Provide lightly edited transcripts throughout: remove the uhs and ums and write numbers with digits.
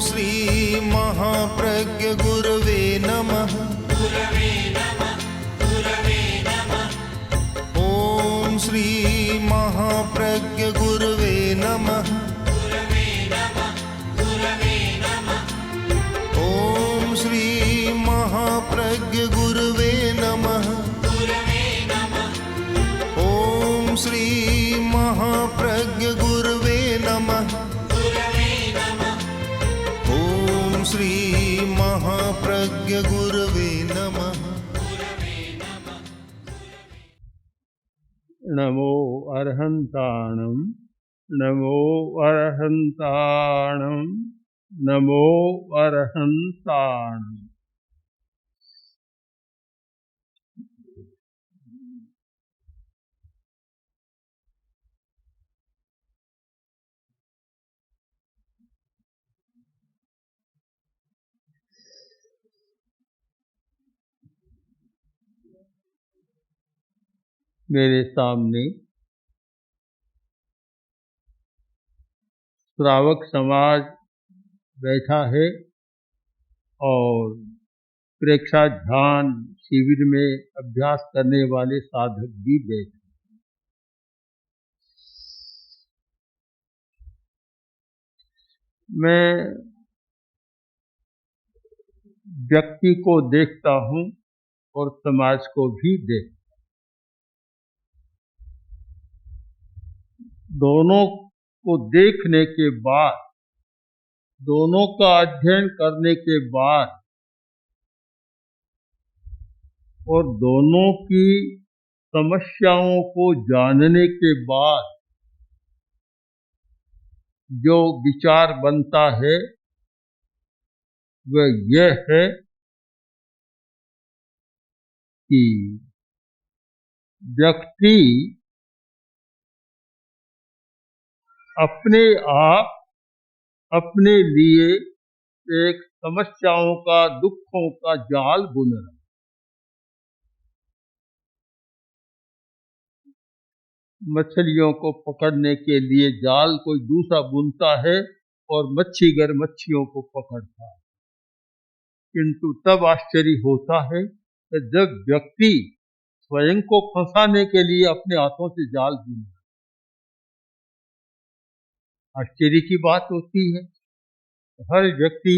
श्री महाप्रज्ञ गुरवे नमः। ओम श्री महाप्रज्ञ गुरवे नमः। ओम श्री महाप्रज्ञ गुरवे नमः। ओम श्री महाप्रज्ञ गुरवे नमः। ओम श्री महाप्रज्ञ गुरवे नमः। नमो अर्हन्ताणं नमो अर्हन्ताणं नमो अर्हन्ताणम्। मेरे सामने श्रावक समाज बैठा है और प्रेक्षा ध्यान शिविर में अभ्यास करने वाले साधक भी बैठे। मैं व्यक्ति को देखता हूँ और समाज को भी देखता हूँ। दोनों को देखने के बाद, दोनों का अध्ययन करने के बाद और दोनों की समस्याओं को जानने के बाद जो विचार बनता है वह यह है कि व्यक्ति अपने आप अपने लिए एक समस्याओं का, दुखों का जाल बुन रहा है। मछलियों को पकड़ने के लिए जाल कोई दूसरा बुनता है और मच्छीगर मच्छियों को पकड़ता है, किंतु तब आश्चर्य होता है कि जब व्यक्ति स्वयं को फंसाने के लिए अपने हाथों से जाल बुनता है। आश्चर्य की बात होती है। हर व्यक्ति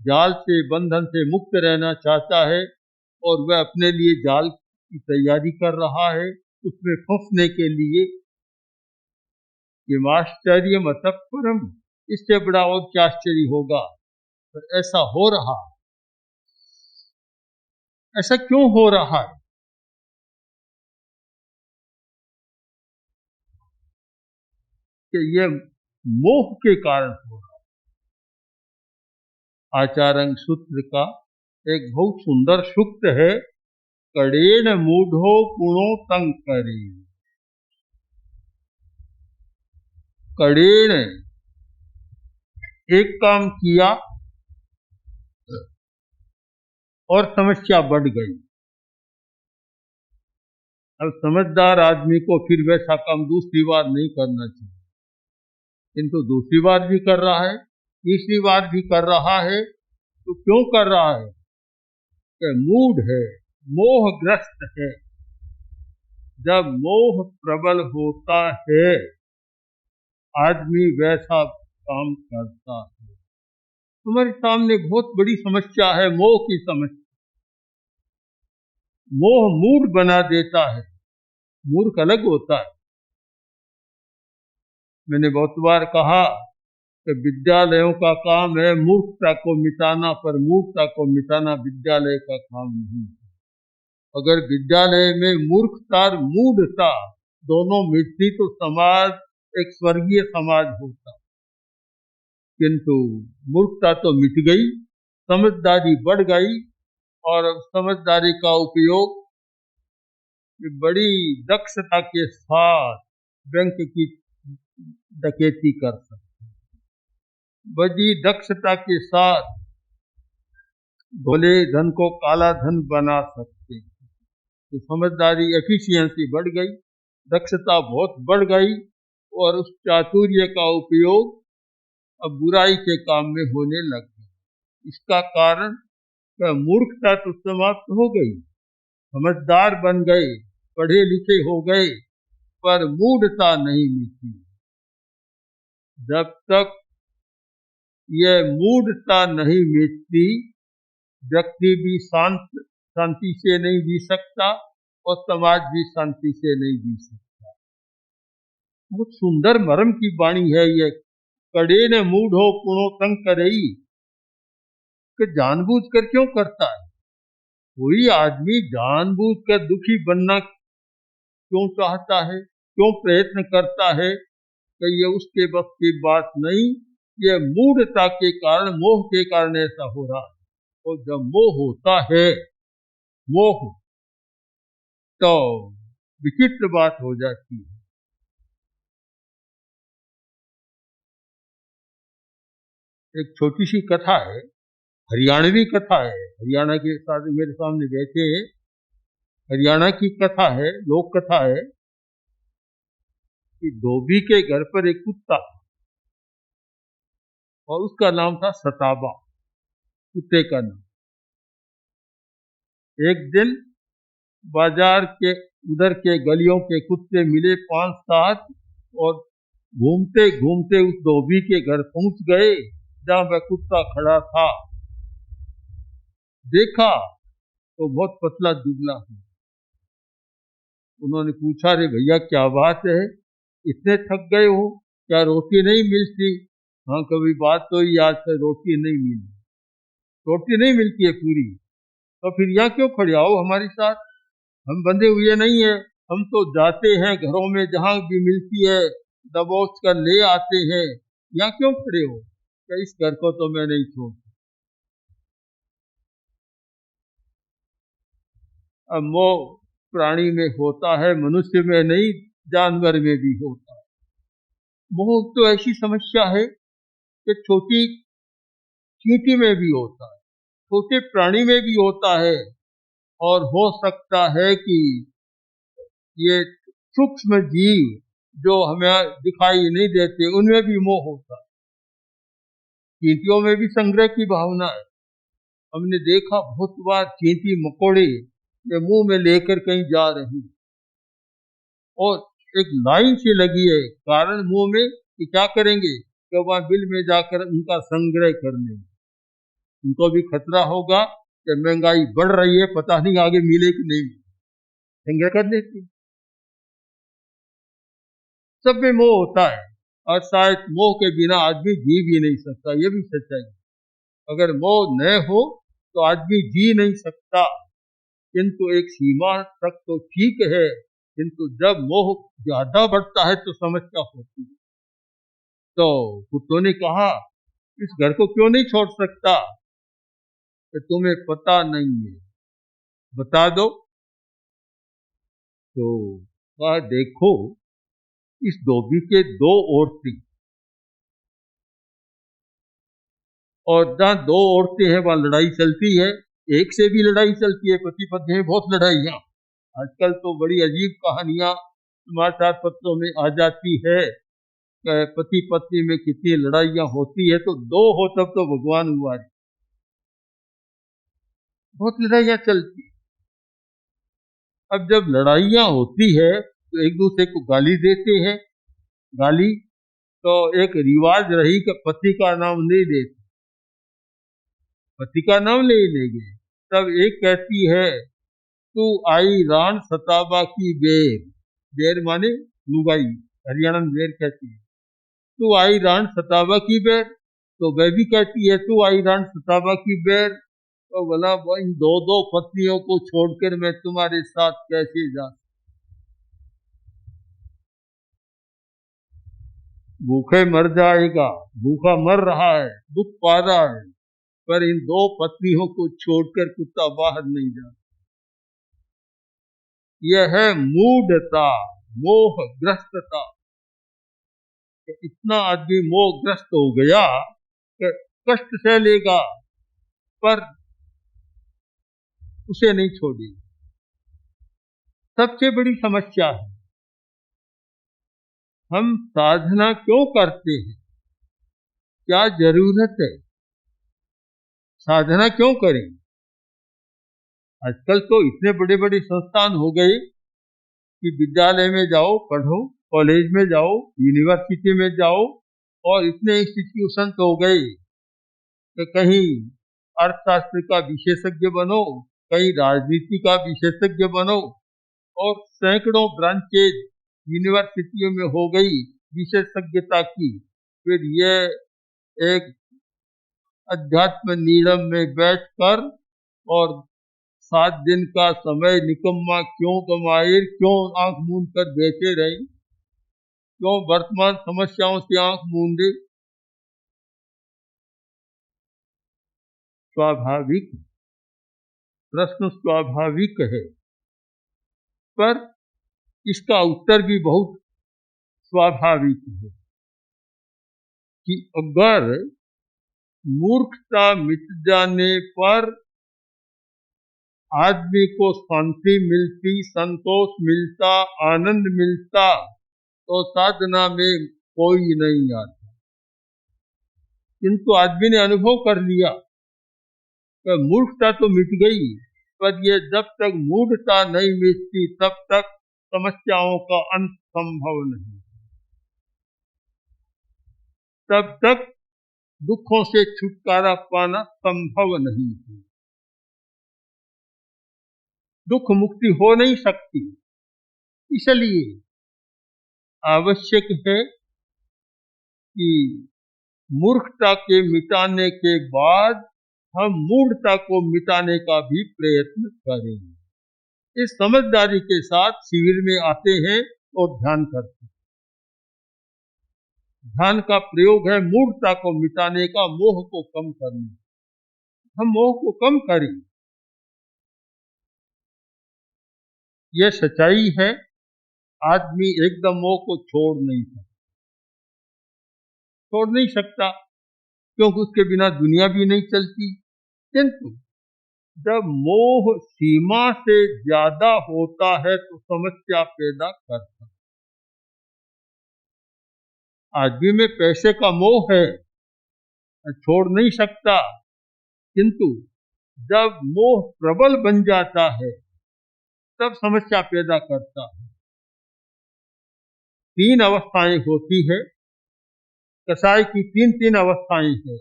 जाल से, बंधन से मुक्त रहना चाहता है और वह अपने लिए जाल की तैयारी कर रहा है उसमें फंसने के लिए। ये आश्चर्य मतलब परम, इससे बड़ा और क्या आश्चर्य होगा। पर ऐसा हो रहा है। ऐसा क्यों हो रहा है? कि ये मोह के कारण हो रहा है। आचार्य सूत्र का एक बहुत सुंदर सूक्त है, कड़ेन मूढ़ो पुणो तंग करे। कड़ेन एक काम किया और समस्या बढ़ गई। अब समझदार आदमी को फिर वैसा काम दूसरी बार नहीं करना चाहिए, किंतु दूसरी बार भी कर रहा है, तीसरी बार भी कर रहा है। तो क्यों कर रहा है? कि मूढ़ है, मोहग्रस्त है। जब मोह प्रबल होता है आदमी वैसा काम करता है। हमारे सामने बहुत बड़ी समस्या है, मोह की समस्या। मोह मूढ़ बना देता है। मूर्ख अलग होता है। मैंने बहुत बार कहा कि विद्यालयों का काम है मूर्खता को मिटाना, पर मूर्खता को मिटाना विद्यालय का काम नहीं है। अगर विद्यालय में मूर्खता और मूढ़ता दोनों मिटती तो समाज एक स्वर्गीय समाज होता, किंतु मूर्खता तो मिट गई, समझदारी बढ़ गई और समझदारी का उपयोग बड़ी दक्षता के साथ बैंक की डकैती कर सकते, बड़ी दक्षता के साथ भोले धन को काला धन बना सकते। तो समझदारी, एफिशिएंसी बढ़ गई, दक्षता बहुत बढ़ गई और उस चातुर्य का उपयोग अब बुराई के काम में होने लग गए। इसका कारण मूर्खता तो समाप्त हो गई, समझदार बन गए, पढ़े लिखे हो गए, पर मूढ़ता नहीं मिटी। जब तक यह मूढ़ता नहीं मिटती, व्यक्ति भी शांति से नहीं जी सकता और समाज भी शांति से नहीं जी सकता। बहुत सुंदर मर्म की वाणी है ये। कड़े ने मूढ़ो पुणो तंग करई, कि जानबूझ कर क्यों करता है? कोई आदमी जानबूझ कर दुखी बनना क्यों चाहता है, क्यों प्रयत्न करता है? कि ये उसके बस की बात नहीं, ये मूढ़ता के कारण, मोह के कारण ऐसा हो रहा है। और जब मोह होता है, मोह, तो विचित्र बात हो जाती है। एक छोटी सी कथा है, हरियाणवी कथा है। हरियाणा के साथ मेरे सामने बैठे हैं, हरियाणा की कथा है, लोक कथा है कि धोबी के घर पर एक कुत्ता और उसका नाम था सताबा, कुत्ते का नाम। एक दिन बाजार के उधर के गलियों के कुत्ते मिले 5-7 और घूमते घूमते उस धोबी के घर पहुंच गए जहां वह कुत्ता खड़ा था। देखा तो बहुत पतला दुबला है। उन्होंने पूछा, रे भैया क्या बात है, इतने थक गए हो, क्या रोटी नहीं मिलती? हाँ, कभी बात तो ही आज से रोटी नहीं मिली। रोटी नहीं मिलती है पूरी, तो फिर यहाँ क्यों खड़े आओ हमारे साथ? हम बंधे हुए नहीं है, हम तो जाते हैं घरों में, जहां भी मिलती है दबोच कर ले आते हैं। यहाँ क्यों खड़े हो? क्या इस घर को तो मैं नहीं छोड़ता। अब मोह प्राणी में होता है, मनुष्य में नहीं, जानवर में भी होता है। मोह तो ऐसी समस्या है कि छोटी चींटी में भी होता है, छोटे प्राणी में भी होता है, और हो सकता है कि ये सूक्ष्म जीव जो हमें दिखाई नहीं देते, उनमें भी मोह होता है। चींटियों में भी संग्रह की भावना है। हमने देखा बहुत बार चींटी मकोड़े ये मुंह में लेकर कहीं जा रही और एक लाइन सी लगी है, कारण मुंह में कि क्या करेंगे, कि वहां बिल में जाकर उनका संग्रह करने। उनको भी खतरा होगा कि महंगाई बढ़ रही है, पता नहीं आगे मिले कि नहीं, संग्रह कर लेते। सब में मोह होता है, और शायद मोह के बिना आदमी जी भी नहीं सकता, ये भी सच्चाई है। अगर मोह न हो तो आदमी जी नहीं सकता, किंतु एक सीमा तक तो ठीक है, किंतु जब मोह ज्यादा बढ़ता है तो समस्या होती है। तो कुत्तों ने कहा, इस घर को क्यों नहीं छोड़ सकता? कि तुम्हें पता नहीं है, बता दो। तो कहा, देखो इस धोबी के 2 औरतें, और जहां 2 औरतें हैं वहां लड़ाई चलती है, एक से भी लड़ाई चलती है, पति पत्नी में बहुत लड़ाइयां। आजकल तो बड़ी अजीब कहानियां समाचार पत्रों में आ जाती है, पति पत्नी में कितनी लड़ाइयां होती है, तो 2 हो तब तो भगवान हुआ है। बहुत लड़ाइयां चलती। अब जब लड़ाइयां होती है तो एक दूसरे को गाली देते हैं। गाली तो एक रिवाज रही कि पति का नाम नहीं देते, पति का नाम ले लेंगे। तब एक कहती है, तू आई रान सताबा की बेर। बेर माने लुगाई, हरियाणा में बेर कहती है। तू आई रान सताबा की बेर। तो वह भी कहती है, तू आई रान सताबा की बेर। तो बोला, इन 2 पत्नियों को छोड़कर मैं तुम्हारे साथ कैसे जा? भूखे मर जाएगा, भूखा मर रहा है, दुख पा रहा है, पर इन 2 पत्नियों को छोड़कर कुत्ता बाहर नहीं जाता। यह है मूढ़ता, मोहग्रस्तता। इतना आदमी मोहग्रस्त हो गया कि कष्ट सह लेगा पर उसे नहीं छोड़ेगा। सबसे बड़ी समस्या है, हम साधना क्यों करते हैं? क्या जरूरत है, साधना क्यों करें। आजकल तो इतने बड़े बड़े संस्थान हो गए कि विद्यालय में जाओ पढ़ो, कॉलेज में जाओ, यूनिवर्सिटी में जाओ, और इतने इंस्टीट्यूशन हो गए कि कहीं अर्थशास्त्र का विशेषज्ञ बनो, कहीं राजनीति का विशेषज्ञ बनो, और सैकड़ों ब्रांचेज यूनिवर्सिटियों में हो गई विशेषज्ञता की। फिर ये एक अध्यात्म नीरव में बैठकर और 7 दिन का समय निकम्मा क्यों कमाए, क्यों आंख मूंद कर बैठे रहे, क्यों वर्तमान समस्याओं से आंख मूंदे। स्वाभाविक प्रश्न स्वाभाविक है, पर इसका उत्तर भी बहुत स्वाभाविक है कि अगर मूर्खता मिट जाने पर आदमी को शांति मिलती, संतोष मिलता, आनंद मिलता, तो साधना में कोई नहीं आता। किंतु आदमी ने अनुभव कर लिया कि मूर्खता तो मिट गई, पर ये जब तक मूढ़ता नहीं मिटती तब तक समस्याओं का अंत संभव नहीं, तब तक दुखों से छुटकारा पाना संभव नहीं है। दुख मुक्ति हो नहीं सकती, इसलिए आवश्यक है कि मूर्खता के मिटाने के बाद हम मूढ़ता को मिटाने का भी प्रयत्न करें। इस समझदारी के साथ शिविर में आते हैं और ध्यान करते हैं। ध्यान का प्रयोग है मूढ़ता को मिटाने का, मोह को कम करने। हम मोह को कम करें, यह सच्चाई है। आदमी एकदम मोह को छोड़ नहीं सकता, क्योंकि उसके बिना दुनिया भी नहीं चलती। किंतु जब मोह सीमा से ज्यादा होता है तो समस्या पैदा करता है। आदमी में पैसे का मोह है, छोड़ नहीं सकता, किंतु जब मोह प्रबल बन जाता है तब समस्या पैदा करता है। 3 अवस्थाएं होती है, कसाय की 3 अवस्थाएं हैं,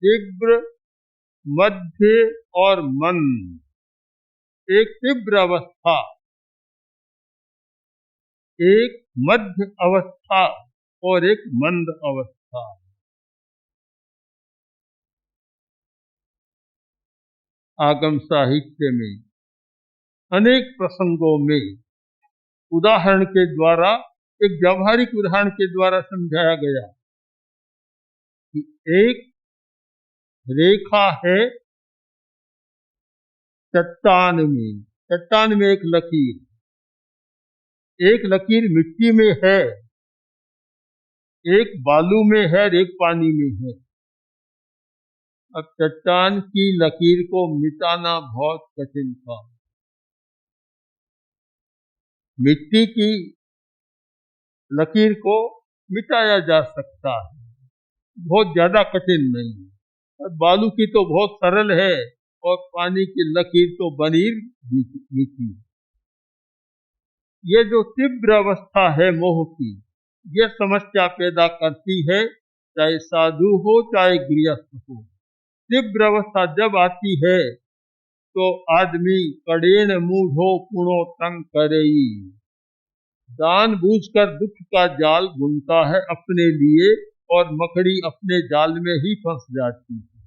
तीव्र, मध्य और मंद। एक तीव्र अवस्था, एक मध्य अवस्था और एक मंद अवस्था। आगम साहित्य में अनेक प्रसंगों में उदाहरण के द्वारा, एक व्यावहारिक उदाहरण के द्वारा समझाया गया कि एक रेखा है चट्टान में एक लकीर, एक लकीर मिट्टी में है, एक बालू में है, एक पानी में है। अब चट्टान की लकीर को मिटाना बहुत कठिन था। मिट्टी की लकीर को मिटाया जा सकता है, बहुत ज्यादा कठिन नहीं है। और बालू की तो बहुत सरल है, और पानी की लकीर तो बनीर मीठी। ये जो तीव्र अवस्था है मोह की, यह समस्या पैदा करती है, चाहे साधु हो चाहे गृहस्थ हो। तीव्र अवस्था जब आती है तो आदमी कड़ेन मूढ़ो पुणो तंग करेई, जानबूझकर दुख का जाल बुनता है अपने लिए, और मकड़ी अपने जाल में ही फंस जाती है।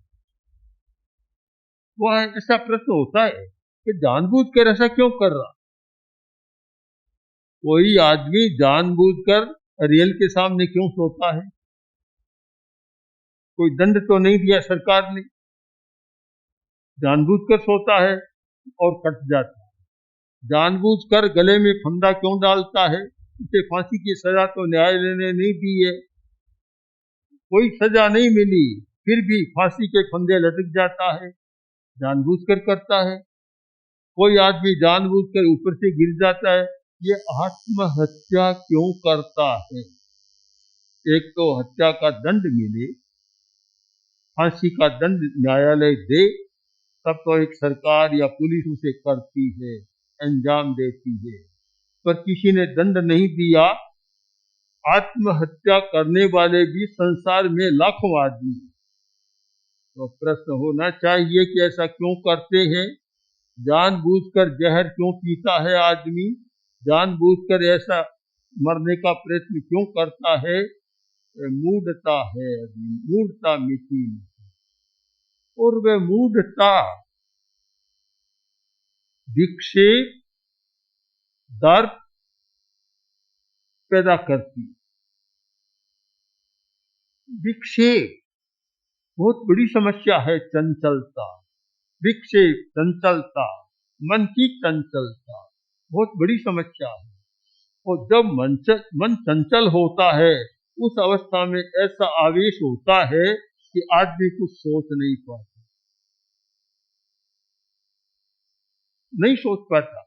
वह ऐसा प्रश्न होता है कि जानबूझकर ऐसा क्यों कर रहा। कोई आदमी जानबूझकर रेल के सामने क्यों सोता है? कोई दंड तो नहीं दिया सरकार ने, जानबूझकर सोता है और कट जाता है। जानबूझकर गले में फंदा क्यों डालता है? उसे फांसी की सजा तो न्यायालय ने नहीं दी है, कोई सजा नहीं मिली, फिर भी फांसी के फंदे लटक जाता है, जानबूझकर करता है। कोई आदमी जानबूझकर ऊपर से गिर जाता है, ये आत्महत्या क्यों करता है? एक तो हत्या का दंड मिले, फांसी का दंड न्यायालय दे, तब तो एक सरकार या पुलिस उसे करती है, अंजाम देती है। पर किसी ने दंड नहीं दिया। आत्महत्या करने वाले भी संसार में लाखों आदमी। तो प्रश्न होना चाहिए कि ऐसा क्यों करते हैं? जानबूझकर जहर क्यों पीता है आदमी? जानबूझकर ऐसा मरने का प्रयत्न क्यों करता है? मूढ़ता है, मूढ़ता मिटी नहीं। और वह मूढ़ता विक्षेप, दर्द पैदा करती। विक्षेप बहुत बड़ी समस्या है। चंचलता, विक्षेप, चंचलता, मन की चंचलता बहुत बड़ी समस्या है। और जब मन चंचल होता है, उस अवस्था में ऐसा आवेश होता है कि आदमी कुछ सोच नहीं पाता, नहीं सोच पाता।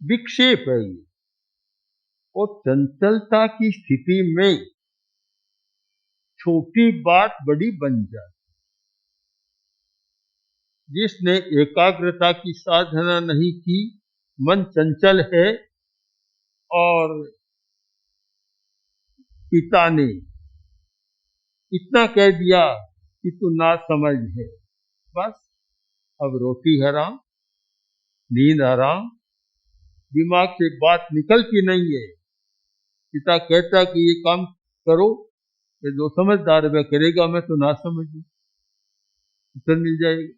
विक्षेप है ये। और चंचलता की स्थिति में छोटी बात बड़ी बन जाती। जिसने एकाग्रता की साधना नहीं की, मन चंचल है, और पिता ने इतना कह दिया कि तू ना समझ है, बस अब रोटी हराम, नींद हराम, दिमाग से बात निकलती नहीं है। पिता कहता कि ये काम करो, ये जो समझदार वह करेगा, मैं तो ना समझ, उत्तर मिल जाएगा।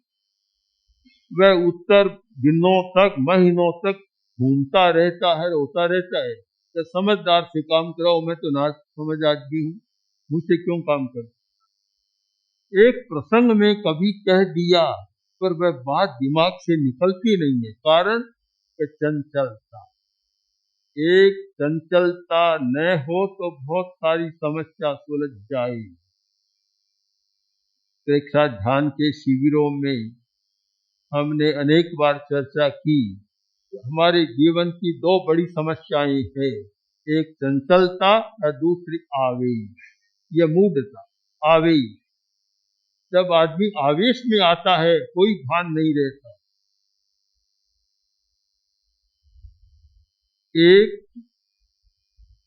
वह उत्तर दिनों तक, महीनों तक घूमता रहता है, रोता रहता है। तो समझदार से काम कराओ, मैं तो ना समझ आदमी हूँ, मुझसे क्यों काम कर। एक प्रसंग में कभी कह दिया, पर वह बात दिमाग से निकलती नहीं है। कारण चंचलता। एक चंचलता न हो तो बहुत सारी समस्या सुलझ जाएगी। प्रेक्षा ध्यान के शिविरों में हमने अनेक बार चर्चा की। हमारे जीवन की दो बड़ी समस्याएं हैं, एक चंचलता और दूसरी आवेश। यह मूढ़ता, आवेश। जब आदमी आवेश में आता है, कोई भान नहीं रहता। एक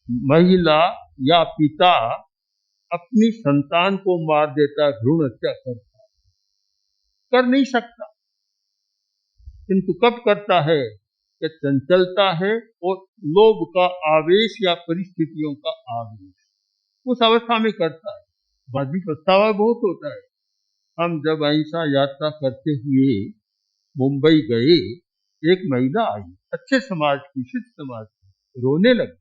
महिला या पिता अपनी संतान को मार देता है, भ्रूण हत्या करता है, कर नहीं सकता, किंतु कब करता है? कि चंचलता है और लोभ का आवेश या परिस्थितियों का आवेश, उस अवस्था में करता है। बाद में पछतावा बहुत होता है। हम जब अहिंसा यात्रा करते हुए मुंबई गए, एक महिला आई, अच्छे समाज की, शुद्ध समाज की, रोने लगी।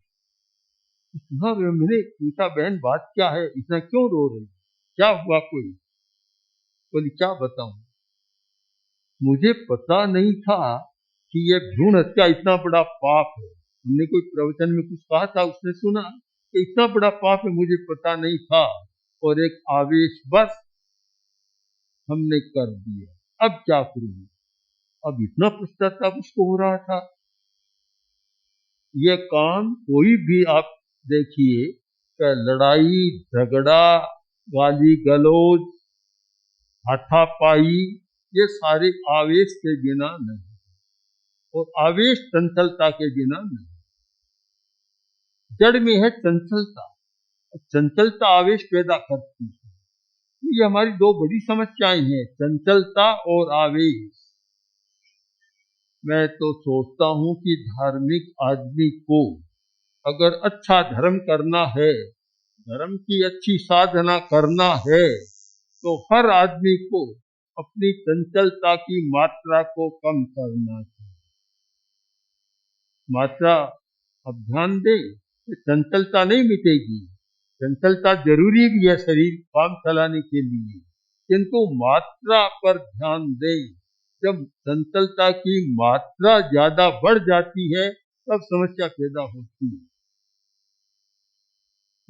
मैंने पूछा, बहन बात क्या है, इतना क्यों रो रही, क्या हुआ? कोई बोली, क्या बताऊं, मुझे पता नहीं था कि यह भ्रूण हत्या इतना बड़ा पाप है। हमने कोई प्रवचन में कुछ कहा था, उसने सुना कि इतना बड़ा पाप है, मुझे पता नहीं था, और एक आवेश बस हमने कर दिया। अब क्या करूं? अब इतना पश्चाताप उसको हो रहा था। यह काम कोई भी आप देखिए, लड़ाई झगड़ा, गाली गलौज, हाथापाई, ये सारे आवेश के बिना नहीं, और आवेश चंचलता के बिना नहीं। जड़ में है चंचलता, चंचलता आवेश पैदा करती है। ये हमारी दो बड़ी समस्याएं हैं, चंचलता और आवेश। मैं तो सोचता हूं कि धार्मिक आदमी को अगर अच्छा धर्म करना है, धर्म की अच्छी साधना करना है, तो हर आदमी को अपनी चंचलता की मात्रा को कम करना चाहिए। मात्रा, अब ध्यान दें, चंचलता नहीं मिटेगी। चंचलता जरूरी भी है शरीर काम चलाने के लिए, किंतु मात्रा पर ध्यान दें। जब चंचलता की मात्रा ज्यादा बढ़ जाती है, तब समस्या पैदा होती है।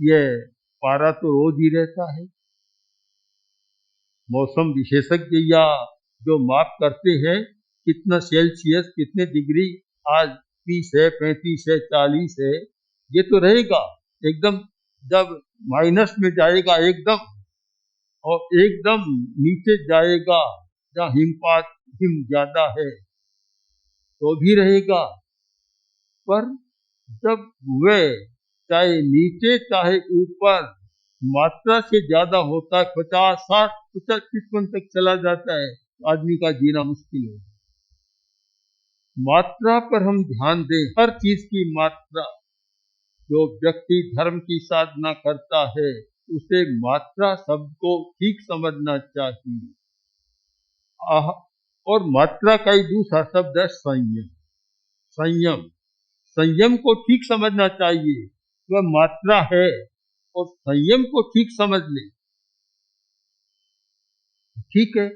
यह पारा तो रोज ही रहता है। मौसम विशेषज्ञ या जो माप करते हैं कितना सेल्सियस, कितने डिग्री आज 30 है, 35 है, 40 है, ये तो रहेगा एकदम जब माइनस में जाएगा एकदम और एकदम नीचे जाएगा जहाँ हिम ज्यादा है तो भी रहेगा, पर जब वे चाहे नीचे चाहे ऊपर मात्रा से ज्यादा होता है, 50, 60, 50, 55 तक चला जाता है, आदमी का जीना मुश्किल है। मात्रा पर हम ध्यान दें, हर चीज की मात्रा। जो व्यक्ति धर्म की साधना करता है उसे मात्रा शब्द को ठीक समझना चाहिए। और मात्रा का ही दूसरा शब्द है संयम। संयम संयम को ठीक समझना चाहिए। वह मात्रा है और संयम को ठीक समझ ले, ठीक है।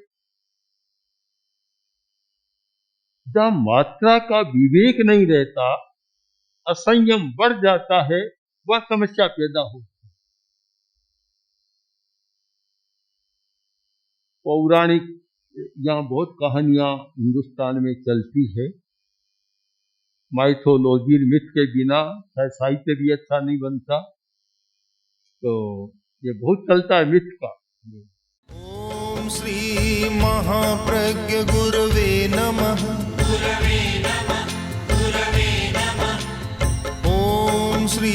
जहाँ मात्रा का विवेक नहीं रहता, असंयम बढ़ जाता है, वह समस्या पैदा होती है। पौराणिक यहाँ बहुत कहानियां हिंदुस्तान में चलती है। माइथोलॉजी मिथ के बिना साहित्य भी अच्छा नहीं बनता, तो ये बहुत चलता है मिथ का। ओम श्री महाप्रज्ञ गुरवे नमः। ओम श्री